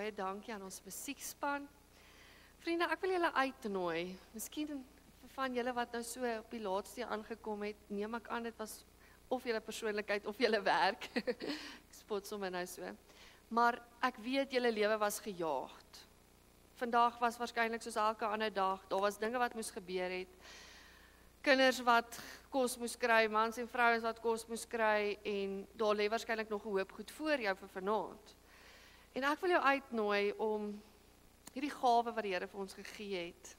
baie dankie aan ons musiekspan. Vriende, ek wil julle uitnooi. Miskien van julle wat nou so op die laatste aangekom het, neem ek aan, dit was of julle persoonlikheid of julle werk. Ek spot sommer nou so. Maar ek weet julle lewe was gejaagd. Vandag was waarskynlik soos elke ander dag, daar was dinge wat moes gebeur het. Kinders wat kos moes kry, mans en vrouens wat kos moes kry, en daar lê waarskynlik nog 'n hoop goed voor jou vir vanaand. En ek wil jou uitnooi om hierdie gawe wat die Here vir ons gegee het,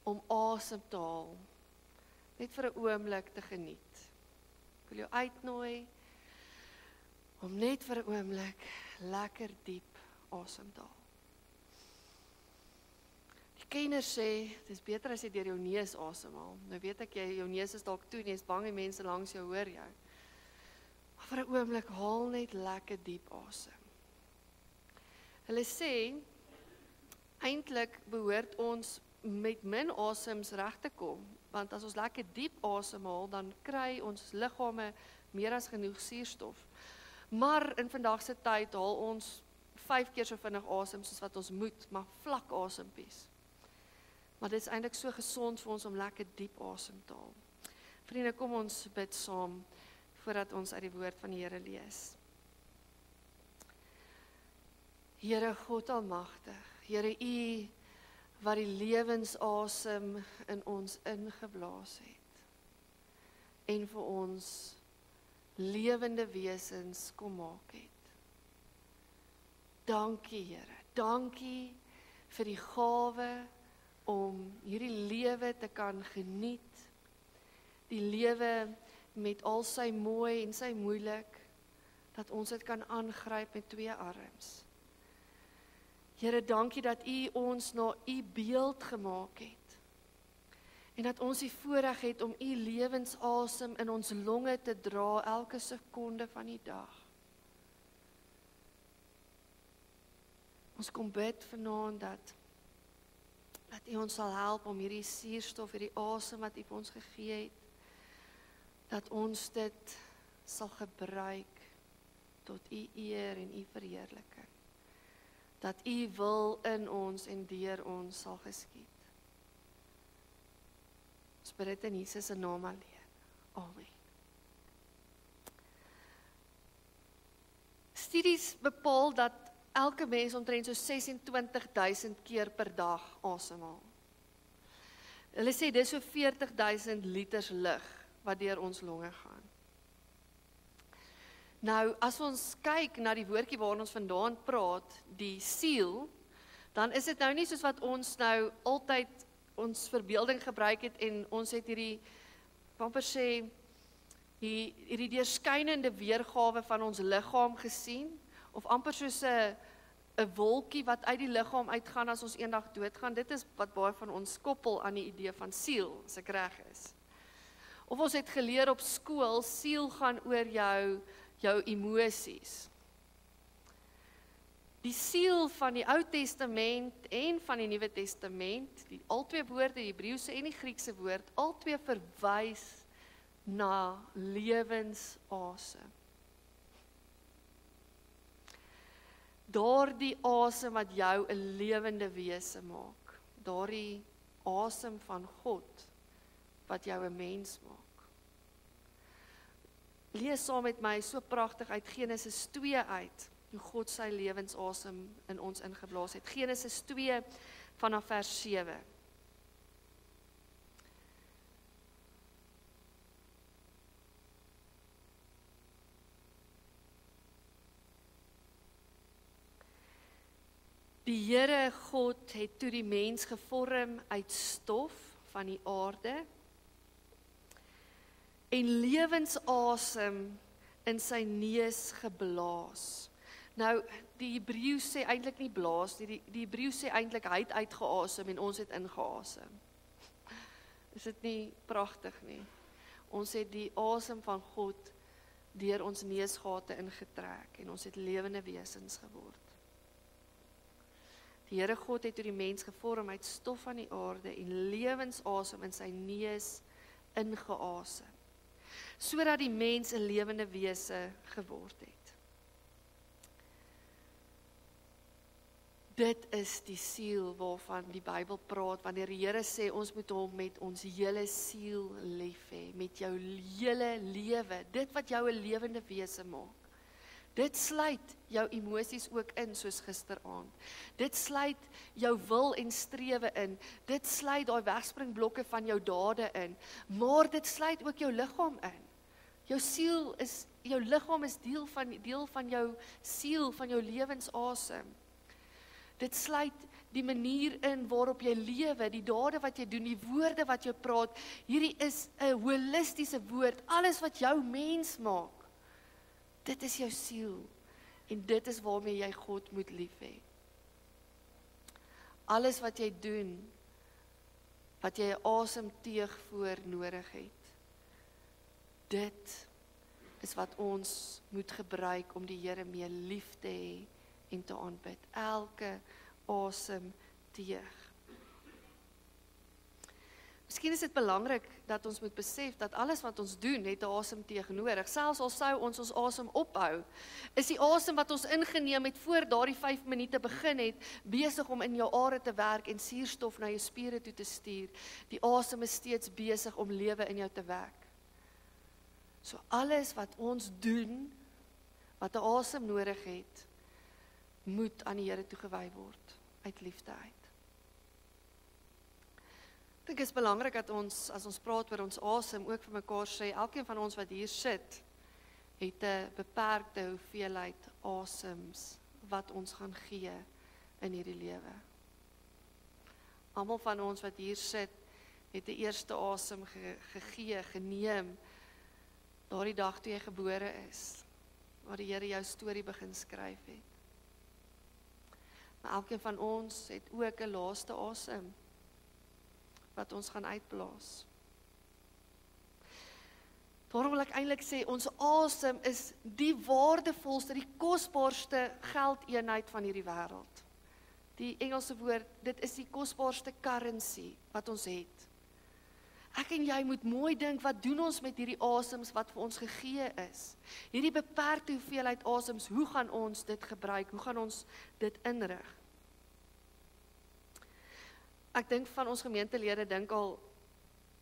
om asem te haal, net vir 'n oomblik te geniet. Ek wil jou uitnooi om net vir 'n oomblik lekker diep asem te haal. Die kenners sê, dit is beter as jy deur jou neus asemhaal. Nou weet ek, jou neus is dalk toe en jy is bang die mense langs jou hoor jou. Maar vir 'n oomblik haal net lekker diep asem. Hulle sê, eintlik behoort ons met min asems reg te kom, want as ons lekker diep asemhaal, dan kry ons liggame meer as genoeg suurstof. Maar in vandag se tyd haal ons 5 keer so vinnig asem soos wat ons moet, maar vlak asempies. Maar dit is eintlik so gesond vir ons om lekker diep asem te haal. Vriende, kom ons bid saam voordat ons uit die woord van die Here lees. Here God almagtig, Here U wat die lewensasem in ons ingeblaas het en vir ons lewende wesens kom maak het. Dankie Here, dankie vir die gawe om hierdie lewe te kan geniet, die lewe met al sy mooi en sy moeilik, dat ons dit kan aangryp met 2 arms. Here, dankie dat U ons na U beeld gemaak het, en dat ons die voorreg het om U lewensasem in ons longe te dra elke sekonde van die dag. Ons kom bid vanaand dat U ons sal help om hierdie suurstof, hierdie asem wat U vir ons gegee het, dat ons dit sal gebruik tot U eer en U verheerliking. Dat U wil in ons en deur ons sal geskied. Ons bid dit in Jesus se naam alleen. Amen. Studies bepaal dat elke mens omtrent so 26,000 keer per dag asemhaal. Hulle sê dis so 40,000 liters lug wat deur ons longe gaan. Nou, as ons kyk na die woordjie waarin ons vandaan praat, die siel, dan is dit nou nie soos wat ons nou altyd ons verbeelding gebruik het en ons het hierdie, amper sê, hierdie deurskynende weergawe van ons liggaam gesien, of amper soos 'n wolkie wat uit die liggaam uitgaan as ons eendag doodgaan. Dit is wat baie van ons koppel aan die idee van siel, as ek reg is. Of ons het geleer op skool, siel gaan oor jou emosies. Die siel van die Ou Testament en van die Nuwe Testament, die albei woorde, die Hebreëse en die Griekse woord, albei verwys na lewensasem. Daardie asem wat jou 'n lewende wese maak, daardie asem van God wat jou 'n mens maak. Lees saam met my so pragtig uit Genesis 2 uit, hoe God sy lewensasem in ons ingeblaas het. Genesis 2 vanaf vers 7. Die Here God het toe die mens gevorm uit stof van die aarde en lewensasem in sy neus geblaas. Nou, die Hebreëus sê eintlik nie blaas, die Hebreëus sê eintlik hy het uitgeasem en ons het ingeasem. Is dit nie pragtig nie? Ons het die asem van God deur ons neusgate ingetrek en ons het lewende wesens geword. Die Here God het toe die mens gevorm uit stof van die aarde en lewensasem in sy neus ingeasem, sodat die mens 'n lewende wese geword het. Dit is die siel waarvan die Bybel praat, wanneer die Here sê, ons moet hom met ons hele siel lief hê, met jou hele lewe, dit wat jou 'n lewende wese maak. Dit sluit jou emosies ook in, soos gisteraand. Dit sluit jou wil en strewe in. Dit sluit daai wegspringblokke van jou dade in. Maar dit sluit ook jou liggaam in. Jou liggaam is deel van jou siel, van jou lewensasem. Dit sluit die manier in waarop jy lewe, die dade wat jy doen, die woorde wat jy praat. Hierdie is 'n holistiese woord. Alles wat jou mens maak. Dit is jou siel. En dit is waarmee jy God moet lief hê. Alles wat jy doen, wat jy 'n asemteug voor nodig het. Dit is wat ons moet gebruik om die Here mee lief te hê en te aanbid. Elke asemteug. Miskien is dit belangrik dat ons moet besef dat alles wat ons doen het 'n asemteug nodig. Selfs al sou ons asem ophou, is die asem wat ons ingeneem het voor daardie 5 minute begin het, besig om in jou are te werk en suurstof na jou spiere toe te stuur. Die asem is steeds besig om lewe in jou te wek. So alles wat ons doen, wat 'n asem nodig het, moet aan die Here toegewy word, uit liefde uit. Ek dink is belangrik dat ons, as ons praat oor ons asem, ook vir mekaar sê, elkeen van ons wat hier sit, het 'n beperkte hoeveelheid asems wat ons gaan gee in hierdie lewe. Almal van ons wat hier sit, het die eerste asem gegee, geneem, daardie dag toe jy gebore is, waar die Here jou storie begin skryf het. Maar elkeen van ons het ook 'n laaste asem, wat ons gaan uitblaas. Daarom wil ek eintlik sê, ons asem is die waardevolste, die kosbaarste geldeenheid van hierdie wêreld. Die Engelse woord, dit is die kosbaarste currency wat ons het. Ek en jy moet mooi dink, wat doen ons met hierdie asems wat vir ons gegee is? Hierdie beperkte hoeveelheid asems, hoe gaan ons dit gebruik? Hoe gaan ons dit inrig? Ek dink van ons gemeentelede dink al,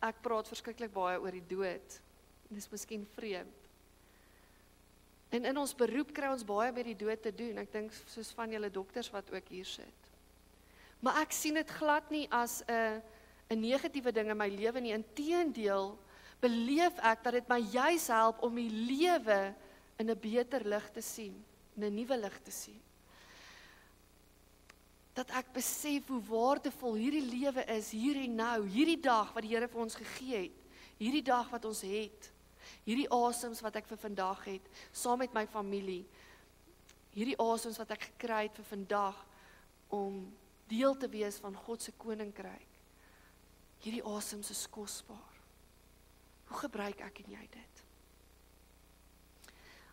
ek praat verskriklik baie oor die dood. Dis miskien vreemd. En in ons beroep kry ons baie met die dood te doen. Ek dink soos van julle dokters wat ook hier sit. Maar ek sien dit glad nie as 'n negatiewe ding in my lewe nie. Inteendeel beleef ek dat dit my juis help om die lewe in 'n beter lig te sien, in 'n nuwe lig te sien. Dat ek besef hoe waardevol hierdie lewe is, hier en nou, hierdie dag wat die Here vir ons gegee het, hierdie dag wat ons het, hierdie asems wat ek vir vandag het, saam met my familie, hierdie asems wat ek gekry het vir vandag, om deel te wees van God se koninkryk. Hierdie asems is kosbaar. Hoe gebruik ek en jy dit?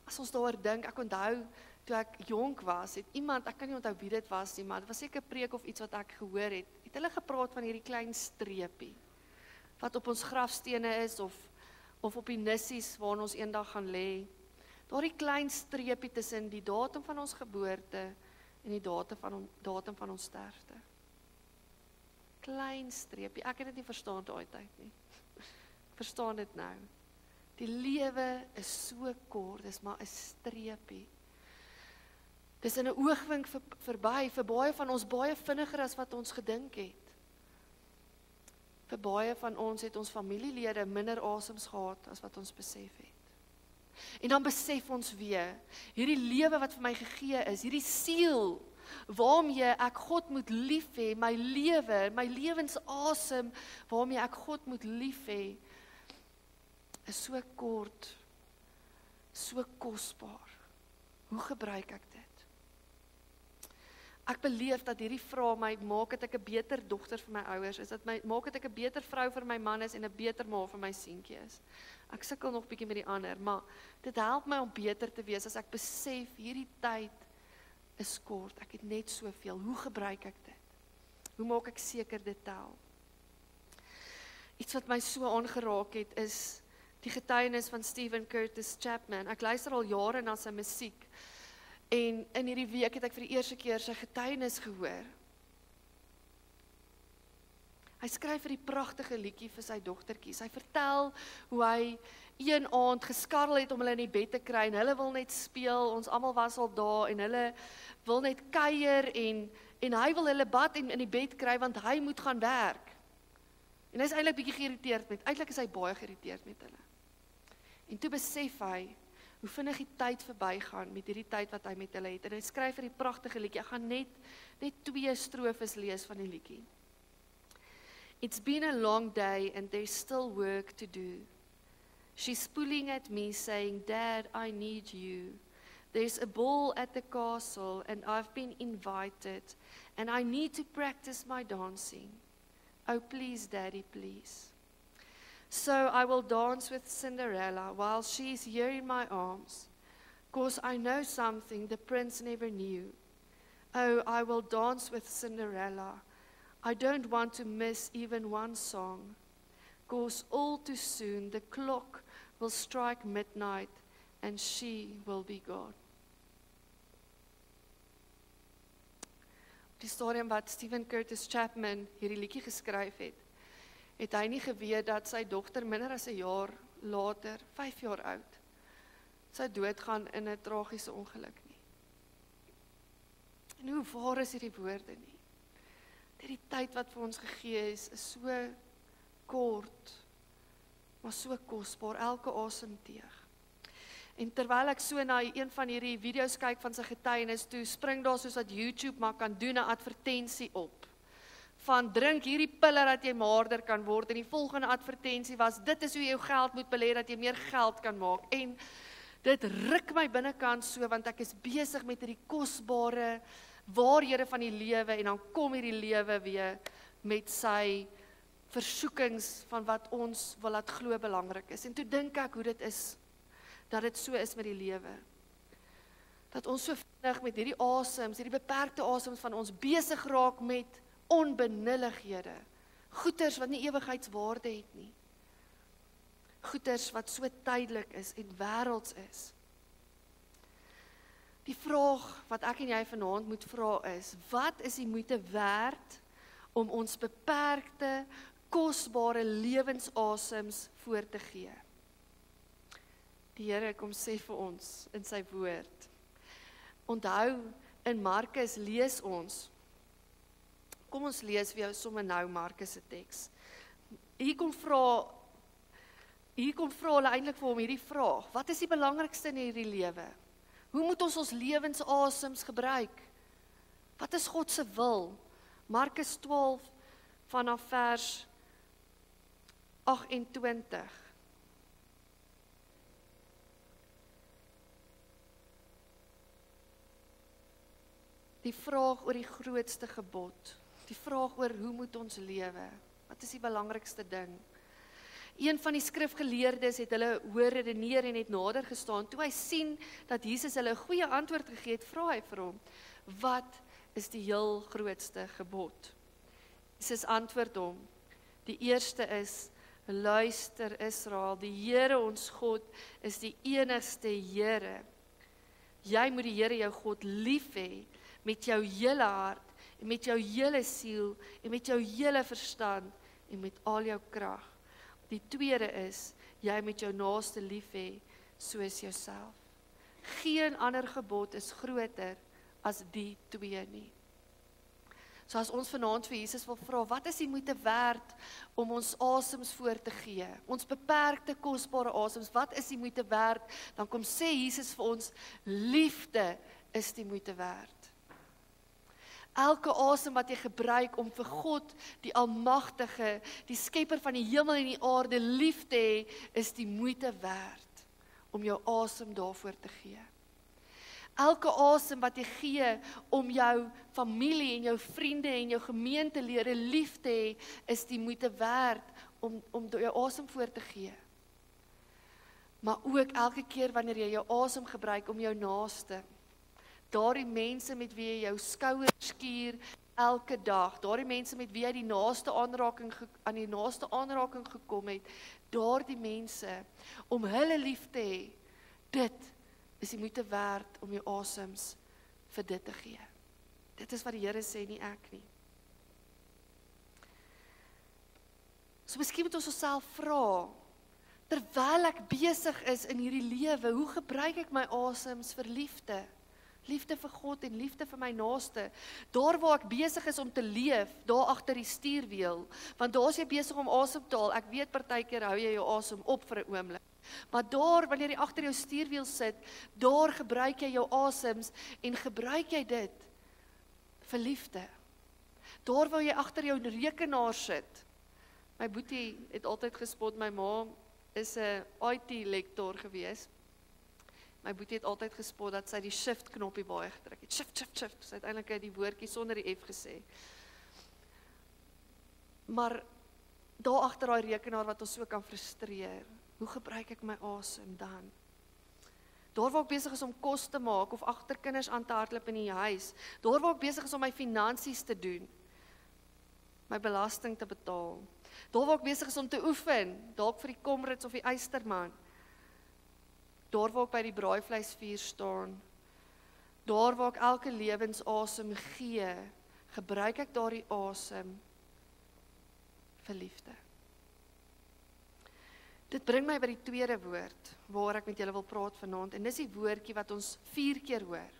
As ons daaroor dink, ek onthou, toe ek jonk was, het iemand, ek kan nie onthou wie dit was nie, maar dit was seker 'n preek of iets wat ek gehoor het hulle gepraat van hierdie klein streepie, wat op ons grafstene is, of op die nissies waar ons eendag gaan lê. Daardie klein streepie tussen die datum van ons geboorte en die datum van ons sterfte. Klein streepie, ek het dit nie verstaan daai tyd nie. Ek verstaan dit nou. Die lewe is so kort, dis maar 'n streepie. Dis in 'n oogwink verby, vir baie van ons baie vinniger as wat ons gedink het. Vir baie van ons het ons familielede minder asems gehad as wat ons besef het. En dan besef ons weer, hierdie lewe wat vir my gegee is, hierdie siel, waarmee ek God moet lief hê, my lewe, my lewensasem, waarmee ek God moet lief hê, is so kort, so kosbaar. Hoe gebruik ek dit? Ek beleef dat hierdie vraag my maak dat ek 'n beter dogter vir my ouers is, maak dat ek 'n beter vrou vir my man is en 'n beter ma vir my seentjie is. Ek sukkel nog bietjie met die ander, maar dit help my om beter te wees as ek besef hierdie tyd is kort. Ek het net soveel. Hoe gebruik ek dit? Hoe maak ek seker dit tel? Iets wat my so aangeraak het is die getuienis van Stephen Curtis Chapman. Ek luister al jare na sy musiek. En in hierdie week het ek vir die eerste keer sy getuienis gehoor. Hy skryf vir die pragtige liedjie vir sy dogtertjies. Hy vertel hoe hy een aand geskarrel het om hulle in die bed te kry en hulle wil net speel, ons almal was al daar en hulle wil net kuier en hy wil hulle bad en in die bed kry want hy moet gaan werk. En hy is eintlik bietjie geïrriteerd eintlik is hy baie geïrriteerd met hulle. En toe besef hy hoe vinnig die tyd verbygaan met hierdie tyd wat hy met hulle het. En hy skryf vir die pragtige liedjie. Ek gaan net 2 strofes lees van die liedjie. It's been a long day and there's still work to do. She's pulling at me saying, Dad, I need you. There's a ball at the castle and I've been invited and I need to practice my dancing. Oh, please, Daddy, please. So I will dance with Cinderella while she's here in my arms, 'cause I know something the prince never knew. Oh, I will dance with Cinderella. I don't want to miss even one song, 'cause all too soon the clock will strike midnight and she will be gone. Die stadium wat Stephen Curtis Chapman hierdie liedjie geskryf het hy nie geweet dat sy dogter minder as 'n jaar later, 5 jaar oud, sy doodgaan in 'n tragiese ongeluk nie. En hoe waar is hierdie woorde nie? Die tyd wat vir ons gegee is so kort, maar so kosbaar, elke asemteug. En terwyl ek so na een van hierdie video's kyk van sy getuienis toe, spring daar soos wat YouTube maar kan doen 'n advertensie op. Van drink hierdie pille dat jy maarder kan word. En die volgende advertensie was, dit is hoe jy jou geld moet belê dat jy meer geld kan maak. En dit ruk my binnekant so, want ek is besig met hierdie kosbare waarhede van die lewe, en dan kom hierdie lewe weer met sy versoekings van wat ons wil laat glo belangrik is. En toe dink ek hoe dit is, dat dit so is met die lewe. Dat ons so vinnig met hierdie asems, hierdie beperkte asems van ons besig raak met onbenullighede, goeders wat nie ewigheidswaarde het nie, goeders wat so tydelik is en wêrelds is. Die vraag wat ek en jy vanaand moet vra is, wat is die moeite werd om ons beperkte, kosbare lewensasems voor te gee? Die Here kom sê vir ons in sy woord. Onthou, in Markus lees ons, kom ons lees vir jou sommer nou Markus se teks. Hier kom vra hulle eintlik vir hom hierdie vraag, wat is die belangrikste in hierdie lewe? Hoe moet ons lewensasems gebruik? Wat is God se wil? Markus 12 vanaf vers 28. Die vraag oor die grootste gebod, die vraag oor hoe moet ons lewe? Wat is die belangrikste ding? Een van die skrifgeleerdes het hulle hoor redeneer en het nader gestaan. Toe hy sien dat Jesus hulle 'n goeie antwoord gegee het, vra hy vir hom, wat is die heel grootste gebod? Jesus antwoord hom, die eerste is, luister Israel, die Here ons God is die enigste Here. Jy moet die Here jou God lief hê, met jou hele hart, en met jou hele siel, en met jou hele verstand, en met al jou krag. Die tweede is, jy moet jou naaste lief hê, soos jouself. Geen ander gebod is groter as die twee nie. So as ons vanaand vir Jesus wil vra, wat is die moeite werd om ons asems voor te gee? Ons beperkte, kosbare asems, wat is die moeite werd? Dan kom sê Jesus vir ons, liefde is die moeite werd. Elke asem wat jy gebruik om vir God, die Almagtige, die Skepper van die hemel en die aarde lief te hê, is die moeite werd om jou asem daarvoor te gee. Elke asem wat jy gee om jou familie en jou vriende en jou gemeentelede lief te hê, is die moeite werd om jou asem voor te gee. Maar ook elke keer wanneer jy jou asem gebruik om jou naaste, daardie mense met wie jy jou skouers skuur elke dag, daardie mense met wie jy aan die naaste aanraking gekom het, daardie mense, om hulle lief te hê, dit is die moeite werd om jou asems vir dit te gee. Dit is wat die Here sê, nie ek nie. So miskien moet ons onsself vra, terwyl ek besig is in hierdie lewe, hoe gebruik ek my asems vir liefde? Liefde vir God en liefde vir my naaste. Daar waar ek besig is om te leef, daar agter die stuurwiel, want daar is jy besig om asem te haal. Ek weet partykeer hou jy jou asem op vir 'n oomblik. Maar daar, wanneer jy agter jou stuurwiel sit, daar gebruik jy jou asems en gebruik jy dit vir liefde. Daar waar jy agter jou rekenaar sit. My boetie het altyd gespot, my ma is 'n IT-lektor gewees. My boetie het altyd gespot dat sy die shift knoppie baie gedruk het. Shift, shift, shift. Sy het eintlik die woordjie sonder die F gesê. Maar daar agter daai rekenaar wat ons so kan frustreer, hoe gebruik ek my asem dan? Daar waar ek besig is om kos te maak of agter kinders aan te hardloop in die huis, daar waar ek besig is om my finansies te doen, my belasting te betaal, daar waar ek besig is om te oefen, dalk vir die Komrits of die Eysterman, daar waar ek by die braaivleisvuur staan, daar waar ek elke lewensasem gee, gebruik ek daardie asem vir liefde. Dit bring my by die tweede woord, waar ek met julle wil praat vanaand, en dis die woordjie wat ons 4 keer hoor,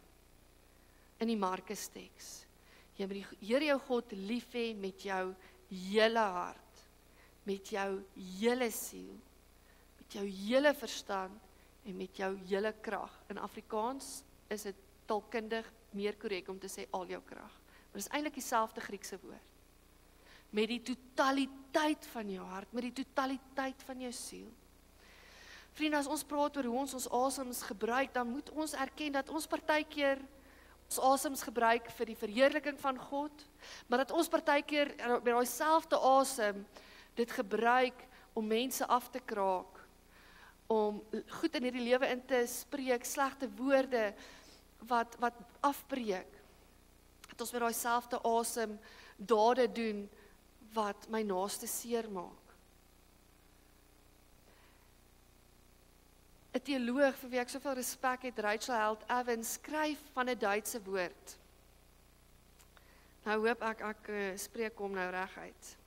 in die Markus teks. Jy moet die Here jou God lief hê met jou hele hart, met jou hele siel, met jou hele verstand, en met jou hele krag. In Afrikaans is dit taalkundig meer korrek om te sê al jou krag. Maar dit is eintlik dieselfde Griekse woord. Met die totaliteit van jou hart, met die totaliteit van jou siel. Vriende, as ons praat oor hoe ons asems gebruik, dan moet ons erken dat ons partykeer ons asems gebruik vir die verheerliking van God, maar dat ons partykeer met daai selfde asem dit gebruik om mense af te kraak, om goed in hierdie lewe in te spreek, slegte woorde wat afbreek. Dat ons met daai selfde asem dade doen wat my naaste seer maak. 'n teoloog vir wie ek soveel respek het, Rachel Held Evans, skryf van 'n Duitse woord. Nou hoop ek spreek hom nou reg uit.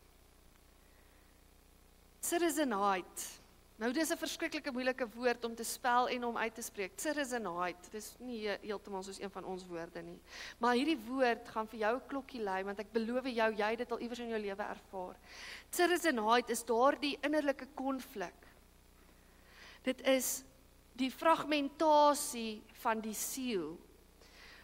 Zerrissenheid. Nou dis 'n verskriklike moeilike woord om te spel en om uit te spreek. Zerrissenheid. Dis nie heeltemal soos een van ons woorde nie. Maar hierdie woord gaan vir jou 'n klokkie lui, want ek beloof jou, jy het dit al iewers in jou lewe ervaar. Zerrissenheid is daardie innerlike konflik. Dit is die fragmentasie van die siel.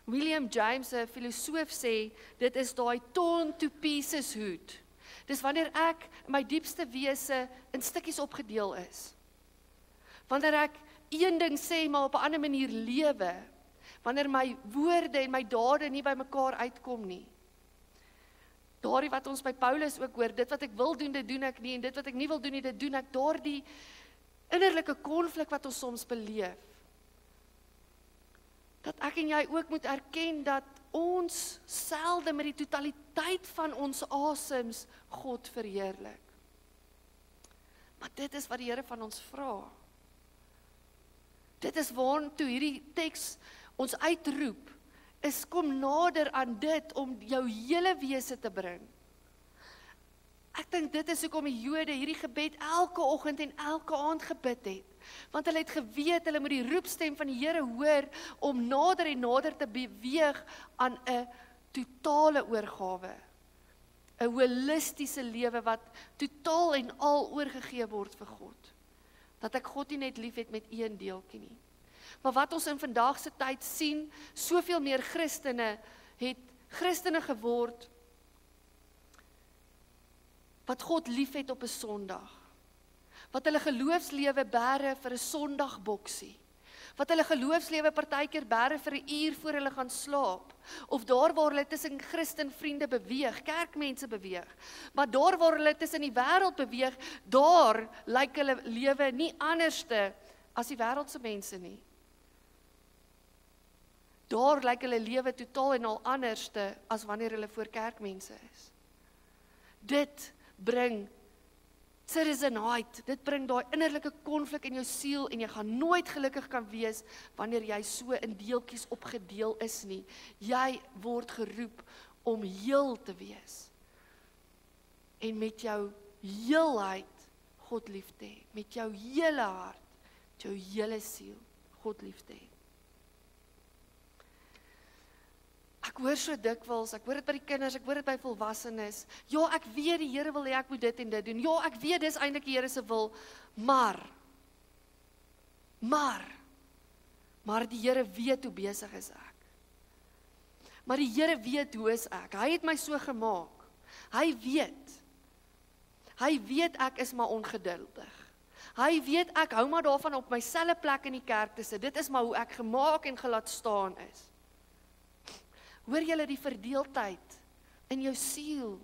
William James, 'n filosoof, sê, dit is daai torn to pieces hoed. Dis wanneer ek my diepste wese in stukkies opgedeel is. Wanneer ek een ding sê, maar op 'n ander manier lewe. Wanneer my woorde en my dade nie by mekaar uitkom nie. Daardie wat ons by Paulus ook hoor, dit wat ek wil doen, dit doen ek nie, en dit wat ek nie wil doen nie, dit doen ek. Daardie innerlike konflik wat ons soms beleef. Dat ek en jy ook moet erken dat ons selde met die totaliteit van ons asems God verheerlik. Maar dit is wat die Here van ons vra. Dit is waartoe hierdie teks ons uitroep, is kom nader aan dit om jou hele wese te bring. Ek dink dit is hoekom die Jode hierdie gebed elke oggend en elke aand gebid het. Want hulle het geweet, hulle moet die roepstem van die Here hoor om nader en nader te beweeg aan 'n totale oorgawe. 'n holistiese lewe wat totaal en al oorgegee word vir God. Dat ek God nie net lief het met een deeltjie nie. Maar wat ons in vandag se tyd sien, soveel meer Christene het Christene geword wat God lief het op 'n Sondag. Wat hulle geloofslewe bære vir 'n Sondagboksie. Wat hulle geloofslewe partykeer bære vir 'n uur voor hulle gaan slaap. Of daar waar hulle tussen Christenvriende beweeg, kerkmense beweeg. Maar daar waar hulle tussen die wêreld beweeg, daar lyk hulle lewe nie anderste as die wêreldse mense nie. Daar lyk hulle lewe totaal en al anderste as wanneer hulle voor kerkmense is. Dit bring Citizenheid, dit bring daai innerlike konflik in jou siel en jy gaan nooit gelukkig kan wees wanneer jy so in deeltjies opgedeel is nie. Jy word geroep om heel te wees. En met jou heelheid God lief te hê, met jou hele hart, met jou hele siel God lief te hê. Ek hoor so dikwels, ek hoor dit by die kinders, ek hoor dit by volwassenes. Ja, ek weet die Here wil hê ek moet dit en dit doen. Ja, ek weet dis eintlik die Here se wil, maar die Here weet hoe besig is ek. Maar die Here weet hoe is ek. Hy het my so gemaak. Hy weet ek is maar ongeduldig. Hy weet ek hou maar daarvan op myselfde plek in die kerk te sit. Dit is maar hoe ek gemaak en gelaat staan is. Hoor julle die verdeeldheid in jou siel?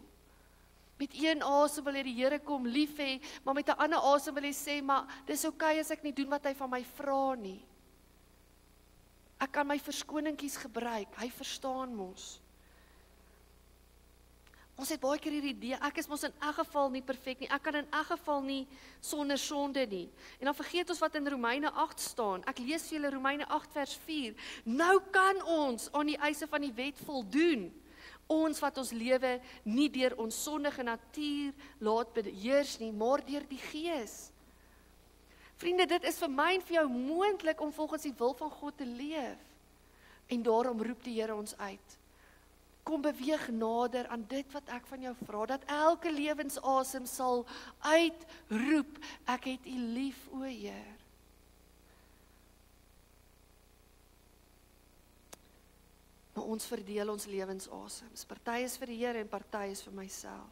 Met een asem wil jy die Here kom lief hê, maar met 'n ander asem wil jy sê, maar dis oukei as ek nie doen wat hy van my vra nie. Ek kan my verskoningkies gebruik, hy verstaan mos. Ons het baie keer hierdie idee, ek is mos in elk geval nie perfek nie, ek kan in elk geval nie sonder sonde nie. En dan vergeet ons wat in Romeine 8 staan. Ek lees vir julle Romeine 8 vers 4. Nou kan ons aan die eise van die wet voldoen. Ons wat ons lewe nie deur ons sondige natuur laat beheers nie, maar deur die Gees. Vriende, dit is vir my en vir jou moontlik om volgens die wil van God te leef. En daarom roep die Here ons uit. Kom beweeg nader aan dit wat ek van jou vra, dat elke lewensasem sal uitroep, ek het U lief, o Heer. Maar ons verdeel ons lewensasems. Party is vir die Here en party is vir myself.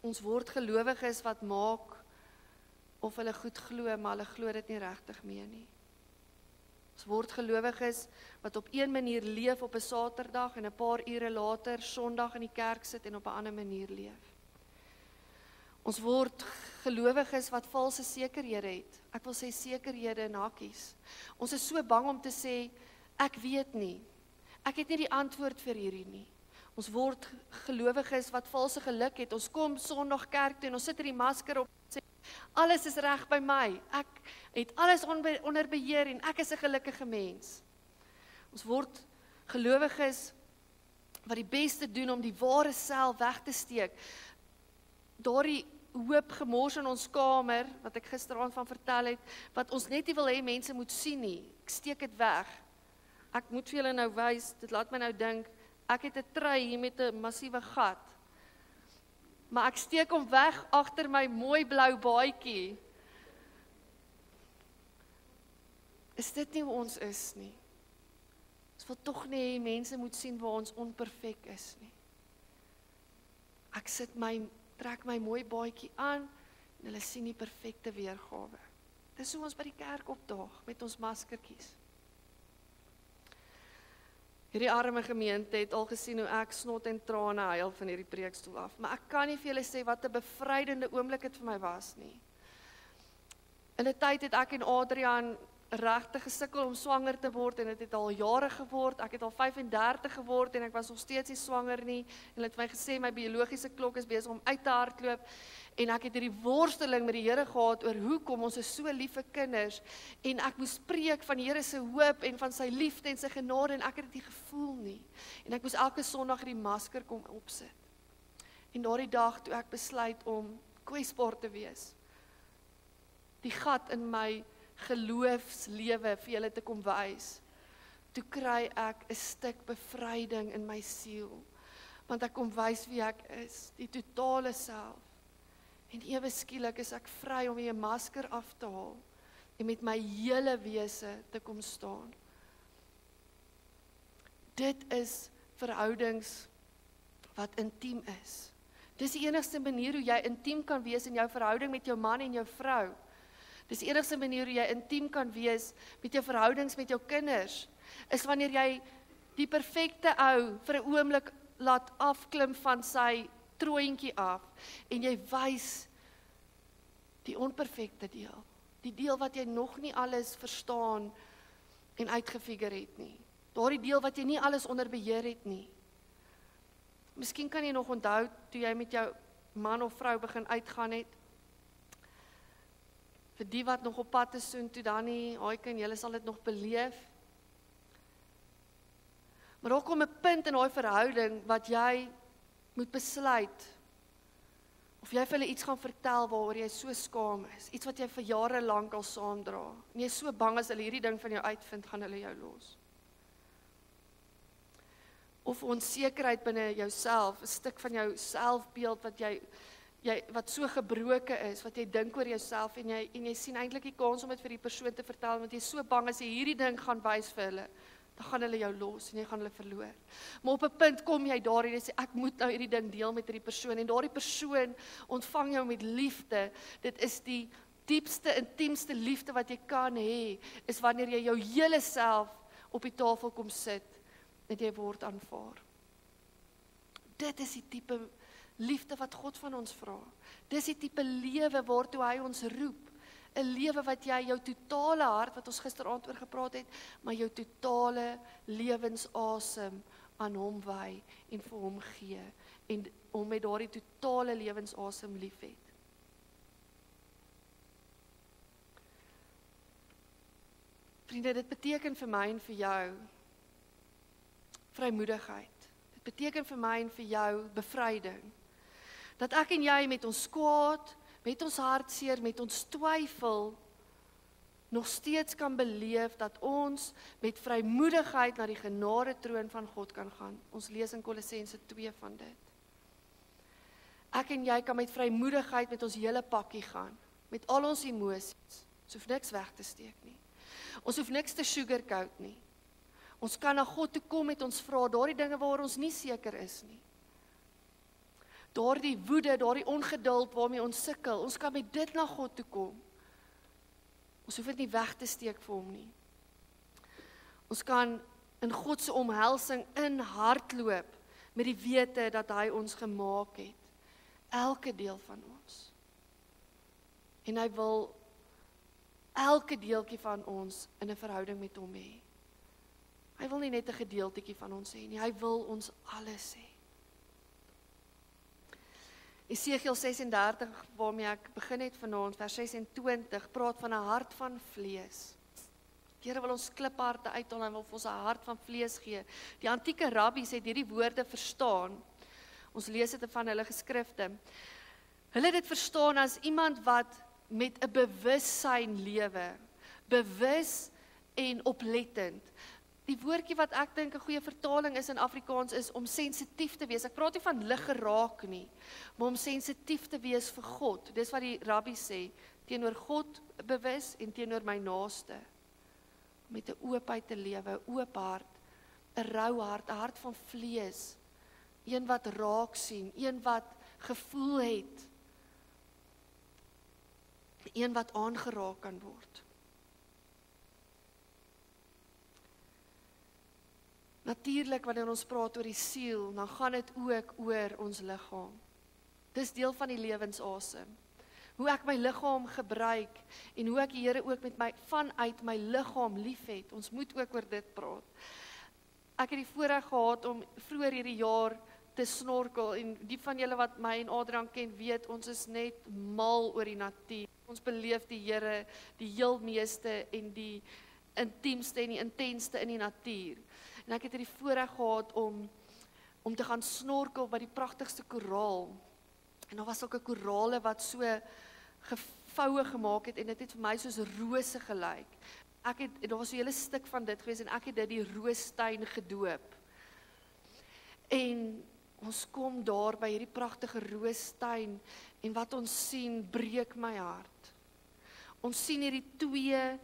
Ons word gelowiges wat maak of hulle goed glo, maar hulle glo dit nie regtig meer nie. Ons word gelowiges wat op een manier leef op 'n Saterdag en 'n paar ure later Sondag in die kerk sit en op 'n ander manier leef. Ons word gelowiges wat valse sekerhede het. Ek wil sê sekerhede in hakkies. Ons is so bang om te sê, ek weet nie. Ek het nie die antwoord vir hierdie nie. Ons word gelowiges wat valse geluk het. Ons kom Sondag kerk toe en ons sit die masker op en sê, alles is reg by my. Ek het alles onder beheer en ek is 'n gelukkige mens. Ons word gelowiges wat die beste doen om die ware self weg te steek. Daardie hoop gemors in ons kamer, wat ek gisteraand van vertel het, wat ons net nie wil hê mense moet sien nie. Ek steek dit weg. Ek moet vir julle nou wys, dit laat my nou dink, ek het 'n trui hier met 'n massiewe gat. Maar ek steek hom weg agter my mooi blou baadjie. Is dit nie hoe ons is nie? Ons wil tog nie hê mense moet sien waar ons onperfek is nie. Ek trek my mooi baadjie aan en hulle sien die perfekte weergawe. Dis hoe ons by die kerk opdaag met ons maskertjies. Hierdie arme gemeente het al gesien hoe ek snot en trane huil van hierdie preekstoel af, maar ek kan nie vir julle sê wat 'n bevrydende oomblik dit vir my was nie. In 'n tyd het ek en Adrian regtig gesukkel om swanger te word en dit het al jare geword. Ek het al 35 geword en ek was nog steeds nie swanger nie. En hulle het my gesê my biologiese klok is besig om uit te hardloop en ek het hierdie worsteling met die Here gehad oor hoekom ons is so lief vir kinders en ek moes preek van die Here se hoop en van sy liefde en sy genade en ek het dit nie gevoel nie. En ek moes elke Sondag hierdie masker kom opsit. En daardie dag toe ek besluit om kwesbaar te wees, die gat in my geloofslewe vir julle te kom wys, toe kry ek 'n stuk bevryding in my siel, want ek kom wys wie ek is, die totale self, en ewe skielik is ek vry om die masker af te haal, en met my hele wese te kom staan. Dit is verhoudings wat intiem is. Dis die enigste manier hoe jy intiem kan wees in jou verhouding met jou man en jou vrou. Dis die enigste manier hoe jy intiem kan wees met jou verhoudings met jou kinders, is wanneer jy die perfekte ou vir 'n oomblik laat afklim van sy troontjie af, en jy wys die onperfekte deel, die deel wat jy nog nie alles verstaan en uitgefigure het nie. Daardie deel wat jy nie alles onder beheer het nie. Miskien kan jy nog onthou, toe jy met jou man of vrou begin uitgaan het, vir die wat nog op pad is soontoe, dan nie, Haiken, julle sal dit nog beleef. Maar daar kom 'n punt in daai verhouding, wat jy moet besluit, of jy vir hulle iets gaan vertel waaroor jy so skaam is, iets wat jy vir jare lank al saamdra, en jy is so bang as hulle hierdie ding van jou uitvind, gaan hulle jou los. Of onsekerheid binne jouself, 'n stuk van jou selfbeeld wat jy wat so gebroken is, wat jy dink oor jouself, en jy sien eintlik nie kans om dit vir die persoon te vertel, want jy is so bang as jy hierdie ding gaan wys vir hulle, dan gaan hulle jou los en jy gaan hulle verloor. Maar op 'n punt kom jy daar en jy sê, ek moet nou hierdie ding deel met hierdie persoon, en daardie persoon ontvang jou met liefde. Dit is die diepste, intiemste liefde wat jy kan hê, is wanneer jy jou hele self op die tafel kom sit, en jy word aanvaar. Dit is die tipe liefde wat God van ons vra. Dis die tipe lewe waartoe hy ons roep. 'n Lewe wat jy jou totale hart, wat ons gisteraand oor gepraat het, maar jou totale lewensasem aan hom wy en vir hom gee, en hom met daardie totale lewensasem liefhet. Vriende, dit beteken vir my en vir jou vrymoedigheid. Dit beteken vir my en vir jou bevryding. Dat ek en jy met ons kwaad, met ons hartseer, met ons twyfel, nog steeds kan beleef dat ons met vrymoedigheid na die genadetroon van God kan gaan. Ons lees in Kolossense 2 van dit. Ek en jy kan met vrymoedigheid met ons hele pakkie gaan, met al ons emosies. Ons hoef niks weg te steek nie. Ons hoef niks te sugarcoat nie. Ons kan na God toe kom met ons vra, daardie dinge waar ons nie seker is nie. Daardie woede, daardie ongeduld waarmee ons sukkel, ons kan met dit na God toe kom. Ons hoef dit nie weg te steek vir hom nie. Ons kan in God se omhelsing in hardloop met die wete dat hy ons gemaak het. Elke deel van ons. En hy wil elke deeltjie van ons in 'n verhouding met hom hê. Hy wil nie net 'n gedeeltjie van ons hê nie, hy wil ons alles hê. Esegiel 36, waarmee ek begin het vanaand, vers 26, praat van 'n hart van vlees. Die Here wil ons klipharte uithaal, en wil vir ons 'n hart van vlees gee. Die antieke rabbies het hierdie woorde verstaan. Ons lees dit van hulle geskrifte. Hulle het dit verstaan as iemand wat met 'n bewussyn lewe, bewus en oplettend. Die woordjie wat ek dink 'n goeie vertaling is in Afrikaans is om sensitief te wees. Ek praat nie van lig geraak nie, maar om sensitief te wees vir God. Dis wat die rabbi sê, teenoor God bewus en teenoor my naaste. Met 'n oopheid te lewe, 'n oop hart, 'n rou hart, 'n hart van vlees. Een wat raak sien, een wat gevoel het. Een wat aangeraak kan word. Natuurlik, wanneer ons praat oor die siel, dan gaan dit ook oor ons liggaam. Dis deel van die lewensasem. Hoe ek my liggaam gebruik, en hoe ek die Here ook met my, vanuit my liggaam liefhet. Ons moet ook oor dit praat. Ek het die voorreg gehad om vroeër hierdie jaar te snorkel, en die van julle wat my en Adrian ken, weet, ons is net mal oor die natuur. Ons beleef die Here, die heel meeste en die intiemste en die intenste in die natuur. En ek het die voorreg gehad om te gaan snorkel by die pragtigste koraal. En daar was ook 'n korale wat so gevoue gemaak het, en dit het vir my soos rose gelyk. Daar was 'n hele stuk van dit gewees, en ek het dit die roostuin gedoop. En ons kom daar by hierdie pragtige roostuin, en wat ons sien, breek my hart. Ons sien hierdie twee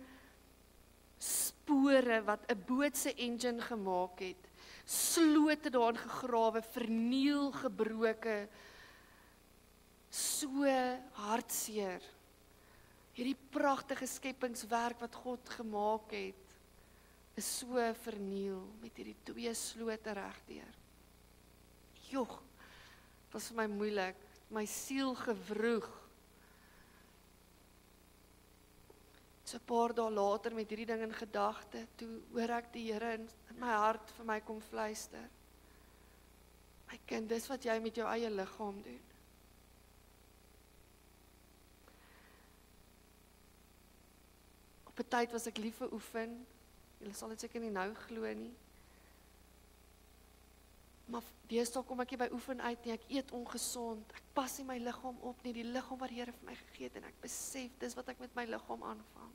spore wat 'n boot se engine gemaak het, slote daarin gegrawe, verniel, gebroke, so hartseer. Hierdie pragtige skepingswerk wat God gemaak het, is so verniel, met hierdie twee slote regdeur. Jogg, dit was vir my moeilik, my siel gewroeg. So 'n paar dae later met hierdie ding in gedagte, toe hoor ek die Here in my hart vir my kom fluister. My kind, dis wat jy met jou eie liggaam doen. Op 'n tyd was ek lief vir oefen. Julle sal dit seker nie nou glo nie. Maar deesdae kom ek nie by oefen uit nie, ek eet ongesond, ek pas nie my liggaam op nie, die liggaam wat die Here vir my gegee het, en ek besef, dis wat ek met my liggaam aanvang.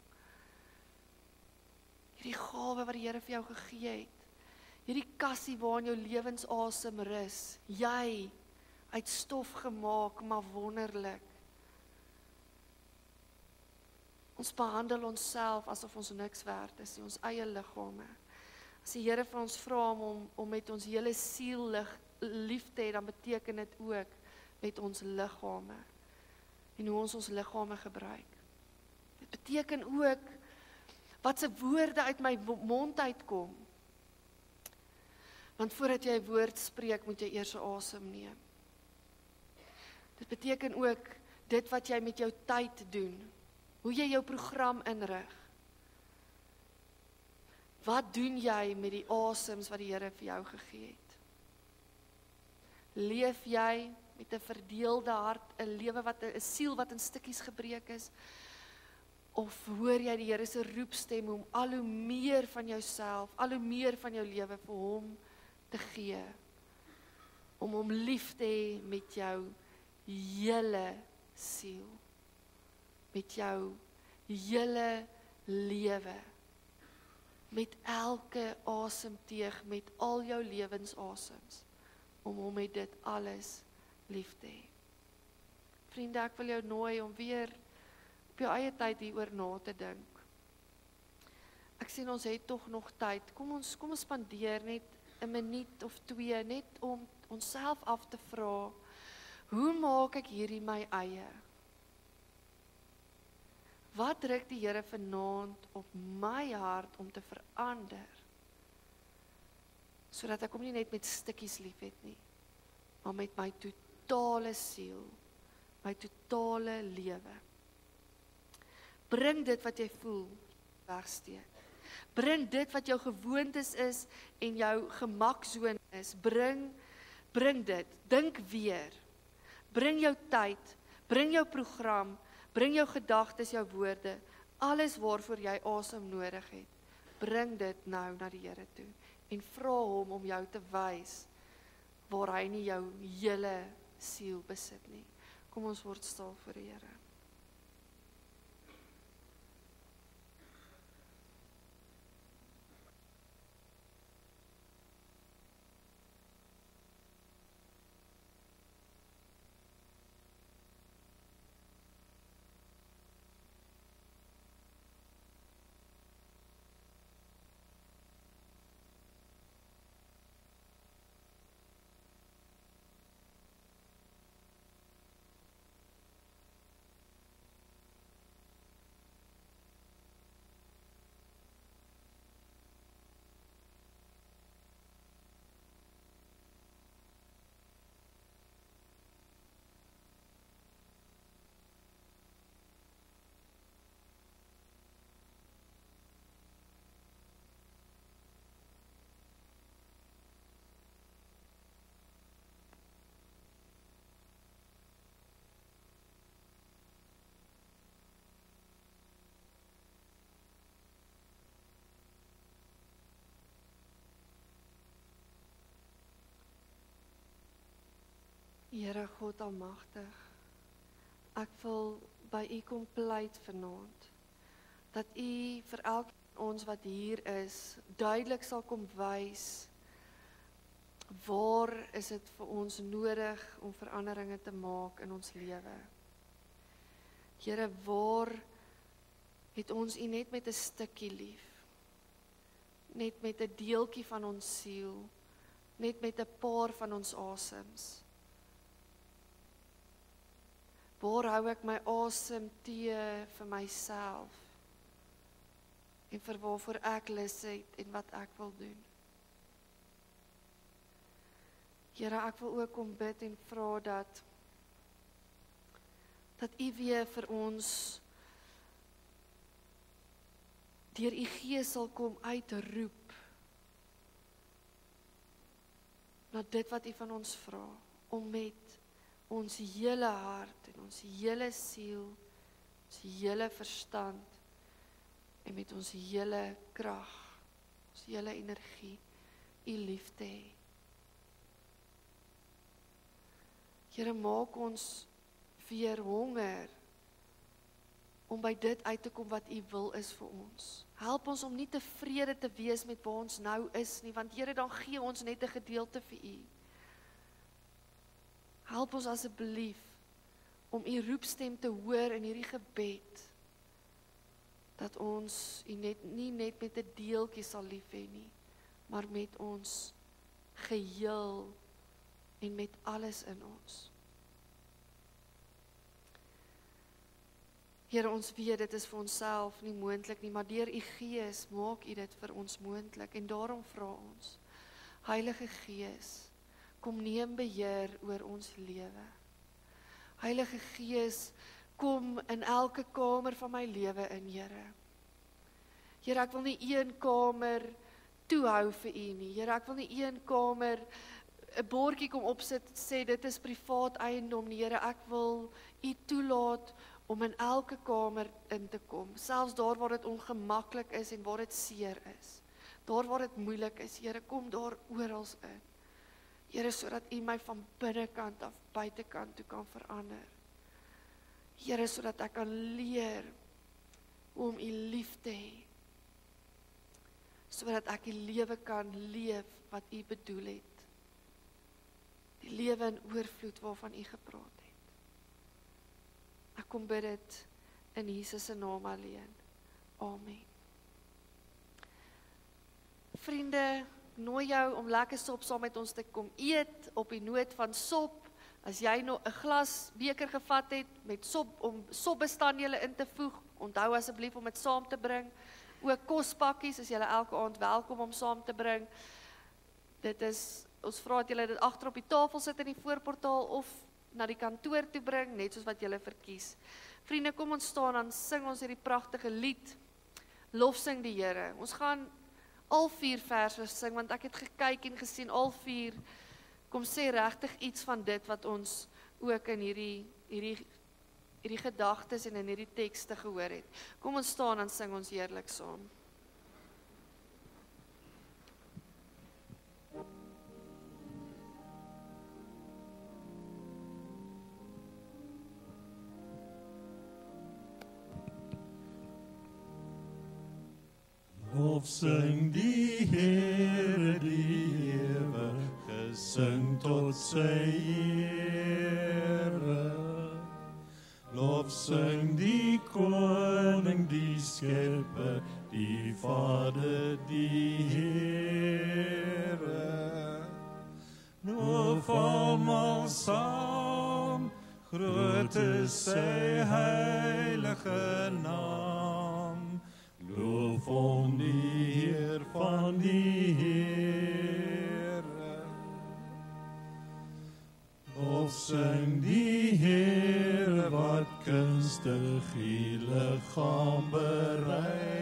Hierdie gawe wat die Here vir jou gegee het, hierdie kassie waarin jou lewensasem rus, jy, uit stof gemaak, maar wonderlik. Ons behandel onsself asof ons niks werd is, ons eie liggame. As die Here vir ons vra om met ons hele siel lief te hê, dan beteken dit ook met ons liggame en hoe ons liggame gebruik. Dit beteken ook wat se woorde uit my mond uitkom. Want voordat jy 'n woord spreek, moet jy eers 'n asem neem. Dit beteken ook dit wat jy met jou tyd doen, hoe jy jou program inrig. Wat doen jy met die asems wat die Here vir jou gegee het? Leef jy met 'n verdeelde hart, 'n lewe wat 'n siel wat in stukkies gebreek is? Of hoor jy die Here se roepstem om al hoe meer van jouself, al hoe meer van jou lewe vir hom te gee? Om hom lief te hê met jou hele siel, met jou hele lewe, met elke asemteug, met al jou lewensasems, om hom met dit alles lief te hê. Vriende, ek wil jou nooi om weer op jou eie tyd hieroor na te dink. Ek sien ons het tog nog tyd. Kom ons spandeer net 'n minuut of 2 net om onsself af te vra, hoe maak ek hierdie my eie? Wat druk die Here vanaand op my hart om te verander? Sodat ek hom nie net met stukkies lief het nie, maar met my totale siel, my totale lewe. Bring dit wat jy voel, wegsteek. Bring dit wat jou gewoontes is en jou gemaksone is. Bring dit. Dink weer. Bring jou tyd, bring jou program, bring jou gedagtes, jou woorde, alles waarvoor jy asem nodig het. Bring dit nou na die Here toe en vra hom om jou te wys waar hy nie jou hele siel besit nie. Kom ons word stil voor die Here. Here God almagtig, ek wil by U kom pleit vanaand, dat U vir elkeen van ons wat hier is, duidelik sal kom wys, waar is dit vir ons nodig om veranderinge te maak in ons lewe. Here, waar het ons U net met 'n stukkie lief, net met 'n deeltjie van ons siel, net met 'n paar van ons asems. Waar hou ek my asem te vir myself en vir waarvoor ek lus het en wat ek wil doen. Here, ek wil ook kom bid en vra dat U weer vir ons deur u Gees sal kom uitroep na dit wat u van ons vra, om met ons hele hart en ons hele siel, ons hele verstand en met ons hele krag, ons hele energie, u lief te hê. Here, maak ons weer honger om by dit uit te kom wat u wil is vir ons. Help ons om nie tevrede te wees met waar ons nou is nie, want Here, dan gee ons net 'n gedeelte vir u. Help ons asseblief om u roepstem te hoor in hierdie gebed, dat ons u nie net met 'n deeltjie sal lief hê nie, maar met ons geheel en met alles in ons. Here, ons weet dit is vir onsself nie moontlik nie, maar deur u Gees maak u dit vir ons moontlik en daarom vra ons, Heilige Gees, kom neem beheer oor ons lewe. Heilige Gees, kom in elke kamer van my lewe in, Here. Here, ek wil nie een kamer toehou vir u nie. Here, ek wil nie een kamer 'n bordjie kom opsit sê dit is privaat eiendom nie. Here, ek wil u toelaat om in elke kamer in te kom, selfs daar waar dit ongemaklik is en waar dit seer is. Daar waar dit moeilik is, Here, kom daar oral in. Here, sodat u my van binnekant af buitekant toe kan verander. Here, sodat ek kan leer hoe om u lief te hê. Sodat ek die lewe kan leef wat u bedoel het. Die lewe in oorvloed waarvan u gepraat het. Ek kom bid dit in Jesus se naam alleen. Amen. Vriende, nooi jou om lekker sop saam met ons te kom eet op die noot van sop. As jy nog 'n glas beker gevat het met sop om sopbestanddele in te voeg, onthou asseblief om dit saam te bring. Ook kospakkies is julle elke aand welkom om saam te bring. Ons vra dat julle dit agter op die tafel sit in die voorportaal of na die kantoor toe bring, net soos wat julle verkies. Vriende, kom ons staan, dan sing ons hierdie pragtige lied, Lofsing die Here. Ons gaan al 4 verse sing, want ek het gekyk en gesien, al 4 kom sê regtig iets van dit wat ons ook in hierdie gedagtes en in hierdie tekste gehoor het. Kom ons staan, dan sing ons heerlik saam. Lofsing die Here, die ewige, sing tot sy ere. Lofsing die Koning, die Skepper, die Vader, die Here. Loof almal saam, groot is sy heilige naam. Loof om die Heer van die Here. Lofsing die Here wat kunstig die liggaam berei.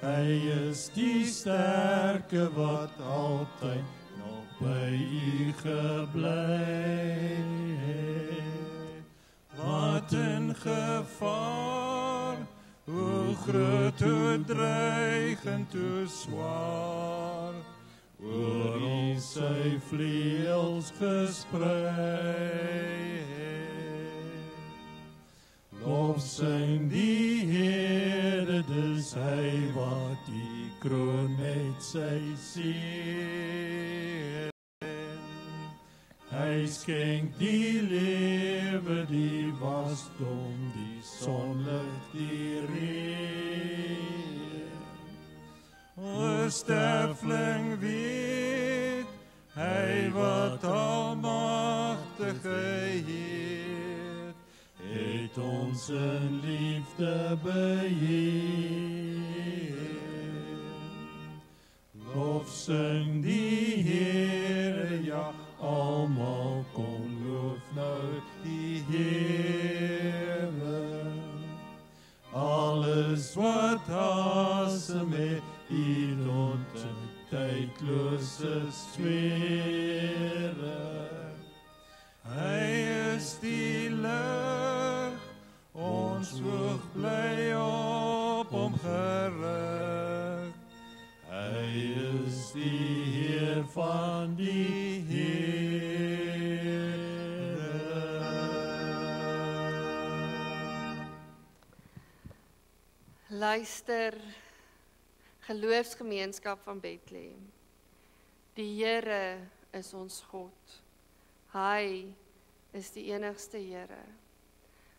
Hy is die sterke wat altyd nog by u gebly het. Wat in gevaar, hoe groot, hoe dreigend, hoe swaar, oor ons sy vleuels gesprei het. Lofsing die Here, dis hy wat die kroon met sy seën. Hy skenk die lewe, die wasdom, die sonlig, die reën. O sterfling weet, hy wat almagtige Heer, het ons in liefde beheer. Lofsing die Here, ja, almal kom loof nou die Here. Alle Luister, geloofsgemeenskap van Bethlehem. Die Here is ons God. Hy is die enigste Here.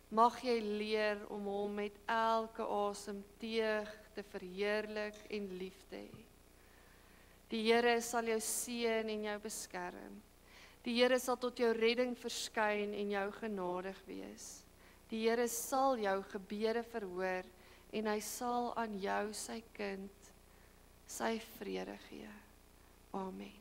Mag jy leer om hom met elke asemteug te verheerlik en lief te hê. Die Here sal jou seën en jou beskerm. Die Here sal tot jou redding verskyn en jou genadig wees. Die Here sal jou gebede verhoor en hy sal aan jou, sy kind, sy vrede gee. Amen.